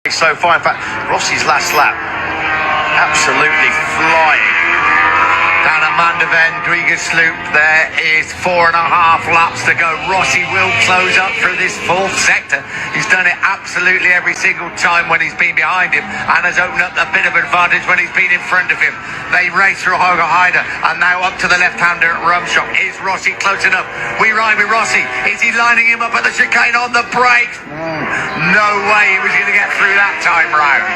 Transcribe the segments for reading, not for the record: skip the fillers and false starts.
So far, in fact, Rossi's last lap, absolutely flying. Down at Manderven, Drigas Loop, there is 4.5 laps to go. Rossi will close up through this fourth sector. He's done it absolutely every single time when he's been behind him and has opened up a bit of advantage when he's been in front of him. They race through Hoger Heider and now up to the left-hander at Rumschock. Is Rossi close enough? We ride with Rossi. Is he lining him up at the chicane on the brakes? No way he was going to get through that time round.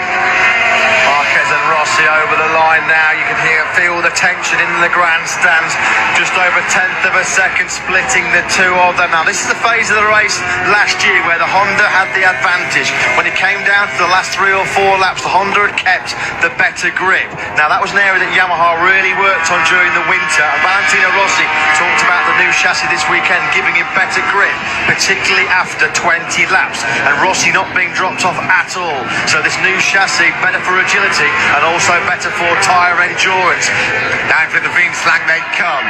Marquez and Rossi over the line now. You can feel the tension in the grandstands. Just over 1/10 of a second splitting the two of them. Now this is the phase of the race last year where the Honda had the advantage. When it came down to the last 3 or 4 laps, the Honda had kept the better grip. Now that was an area that Yamaha really worked on during the winter, and Valentino Rossi talked about the new chassis this weekend giving him better grip, particularly after 20 laps, and Rossi not being dropped off at all. So this new chassis better for agility and also better for tyre endurance. Down for the Veenslang they come.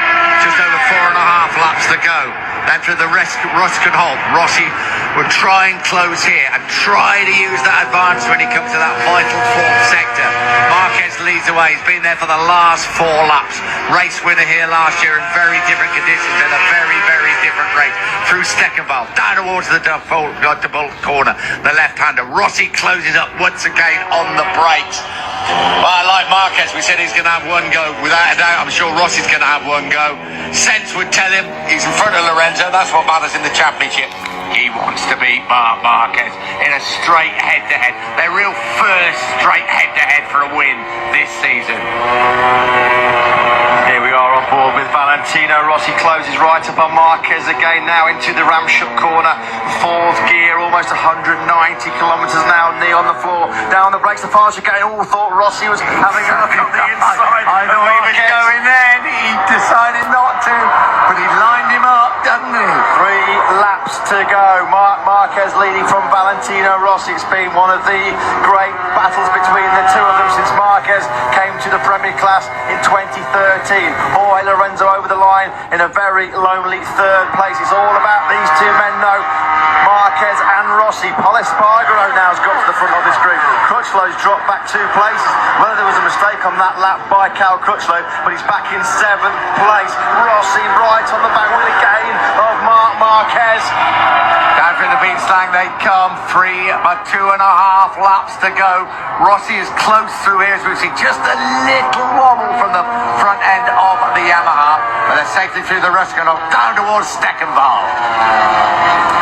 Just over 4.5 laps to go. Then for the Roskenholt, Rossi will try and close here and try to use that advantage when he comes to that vital fourth sector. Marquez leads the way. He's been there for the last 4 laps. Race winner here last year in very different conditions and a very, very different race. Through Steckenwald, down towards the Bolt corner, the left-hander. Rossi closes up once again on the brakes. Well, like Marquez, we said he's going to have one go. Without a doubt, I'm sure Rossi's going to have one go. Sense would tell him he's in front of Lorenzo. That's what matters in the championship. He wants to beat Marc Marquez in a straight head-to-head. Their real first straight head-to-head for a win this season. Here we are on board with Valentino Rossi. Closes right up on Marquez again now into the Ramshook corner. 4th gear, almost 190 kilometres now, knee on the floor. Down the brakes, the far chicane. All thought Rossi was having a look on the inside. I know he was going then. He decided not to, but he lined him up, didn't he? 3 laps to go. Marc Marquez leading from Valentino Rossi. It's been one of the great battles between the two of them since Marquez came to the Premier Class in 2013. Jorge Lorenzo over the line in a very lonely 3rd place. It's all about these two men now, Marquez and Rossi. Pol Espargaro now has got to the front of this group. Crutchlow's dropped back 2 places. Whether there was a mistake on that lap by Cal Crutchlow, but he's back in 7th place. Rossi right on the back wheel again of Marc Marquez. Down for the Veenslang they come. 2.5 laps to go. Rossi is close through here as we see just a little wobble from the front end of the Yamaha, but they're safely through the Ruskenholt down towards Steckenwald.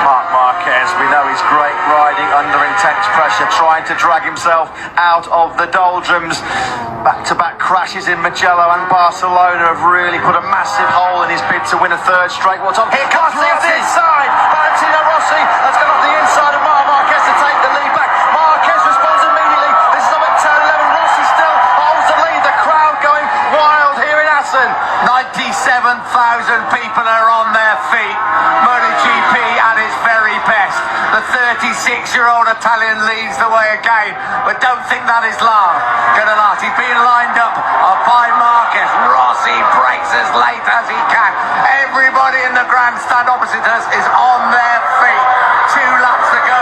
Marc Marquez, we know he's great riding under intense pressure, trying to drag himself out of the doldrums. Back-to-back crashes in Mugello and Barcelona have really put a massive hole in his bid to win a 3rd straight. What's on? Here comes Rossi inside. Valentino Rossi has gone off the inside of Marc Marquez to take the lead back. Marquez responds immediately. This is up at turn 11. Rossi still holds the lead. The crowd going wild here in Assen. 97,000 people are on their feet. MotoGP at its very best. The 36-year-old Italian leads the way again, but don't think that is gonna last. He's being lined up by Marquez. Rossi breaks as late as he can. Everybody in the grandstand opposite us is on their feet. 2 laps to go.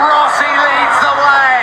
Rossi leads the way.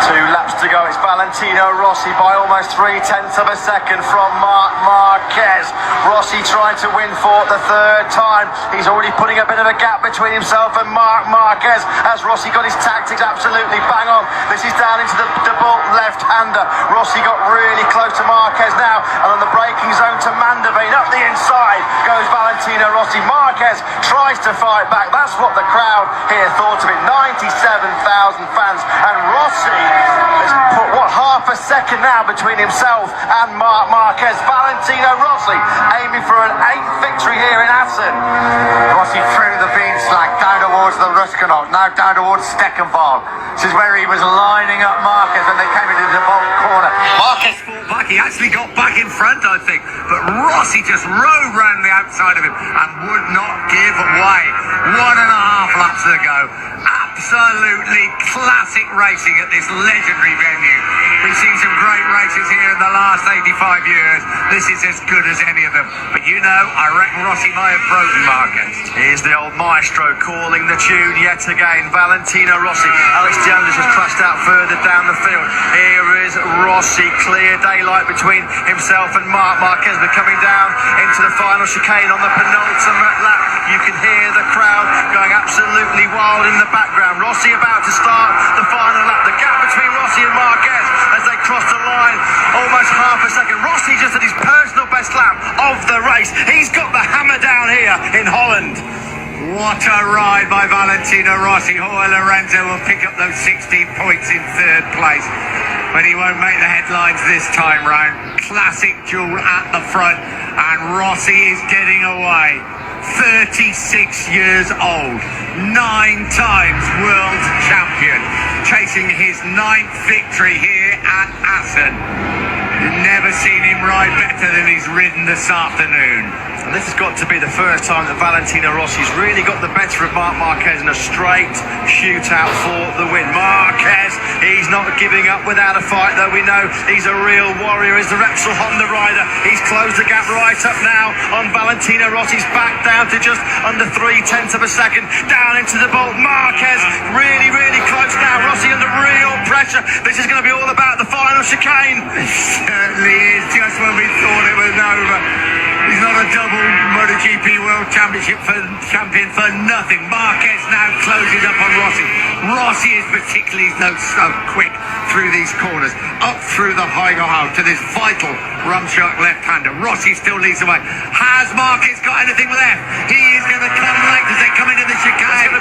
2 laps to go. It's Valentino Rossi by almost 0.3 of a second from Marc Marquez. Rossi trying to win for the 3rd time. He's already putting a bit of a gap between himself and Marc Marquez as Rossi got his tactics absolutely bang on. This is down into the Bolt left-hander. Rossi got really close to Marquez now, and on the braking zone to Manderveen. Up the inside goes Valentino Rossi. Marquez tries to fight back. That's what the crowd here thought of it. 97,000 fans, and Rossi has put, half a second now between himself and Marc Marquez. Valentino Rossi aiming for an 8th victory here in Assen. Rossi through the Veenslang down towards the Ruskenholt, now down towards Steckenwald. This is where he was lining up Marquez when they came into the Bolt corner. Marquez fought back. He actually got back in front, I think, but Rossi just rode round the outside of him and would not give way. 1.5 laps to go. Absolutely classic racing at this legendary venue. We've seen some great races here in the last 85 years. This is as good as any of them. But you know, I reckon Rossi may have broken Marquez. Here's the old maestro calling the tune yet again. Valentino Rossi. Alex Jones has crashed out further down the field. Here is Rossi. Clear daylight between himself and Marc Marquez. We're coming down into the final chicane on the penultimate lap. You can hear the crowd going absolutely wild in the background. Rossi about to start the final lap. The gap between Rossi and Marquez as they cross the line, almost half a second. Rossi just at his personal best lap of the race. He's got the hammer down here in Holland. What a ride by Valentino Rossi. Jorge Lorenzo will pick up those 16 points in third place, but he won't make the headlines this time round. Classic duel at the front, and Rossi is getting away. 36 years old, 9 times world champion, chasing his 9th victory here at Assen. You've never seen him ride better than he's ridden this afternoon. And this has got to be the first time that Valentino Rossi's really got the better of Marc Marquez in a straight shootout for the win. Marquez, he's not giving up without a fight, though. We know he's a real warrior. He's the Repsol Honda rider. He's closed the gap right up now on Valentino Rossi's back down to just under 0.3 of a second. Down into the bolt. Marquez really, really close now. Rossi under real pressure. This is going to be all about the final chicane. It certainly is, just when we thought it was over. He's not a double MotoGP World Championship champion for nothing. Marquez now closes up on Rossi. Rossi is particularly so quick through these corners, up through the Haigo to this vital Rumshock left-hander. Rossi still leads the way. Has Marquez got anything left? He is going to come late as they come into the chicane.